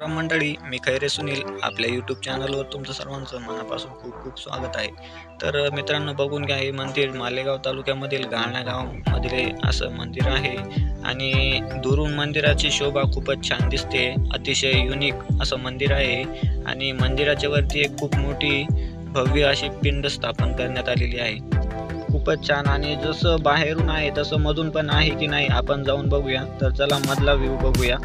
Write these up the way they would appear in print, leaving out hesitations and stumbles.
मंडळी, मी खैरे सुनील आपल्या यूट्यूब चॅनलवर तुमचं सर्वांचं मनापासून खूप खूप स्वागत आहे। तर मित्रांनो, बघून घ्या, हे मंदिर मालेगाव तालुक्यामधील घाळणा गावामध्ये असं मंदिर आहे आणि दुरून मंदिराची शोभा खूपच छान दिसते। अतिशय युनिक असं मंदिर आहे आणि मंदिराच्या वरती एक खूप मोठी भव्य अशी पिंड स्थापन करण्यात आलेली आहे। खूपच छान, आणि जसं बाहेरून आहे तसं मधून पण आहे की नाही आपण जाऊन बघूया। तर चला मधला व्ह्यू बघूया।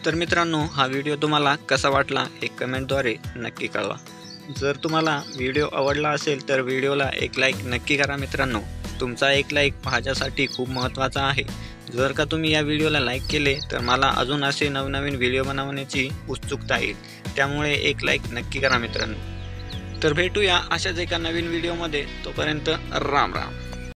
तर मित्रांनो, हा व्हिडिओ तुम्हाला कसा वाटला हे कमेंटद्वारे नक्की कळवा। जर तुम्हाला व्हिडिओ आवडला असेल तर व्हिडिओला एक लाईक नक्की करा मित्रांनो। तुमचा एक लाईक माझ्यासाठी खूप महत्त्वाचा आहे। जर का तुम्ही या व्हिडिओला लाईक केले तर मला अजून असे नवनवीन व्हिडिओ बनवण्याची उत्सुकता येईल, त्यामुळे एक लाईक नक्की करा मित्रांनो. तर भेटूया अशाच एका नवीन व्हिडिओमध्ये. तोपर्यंत राम राम.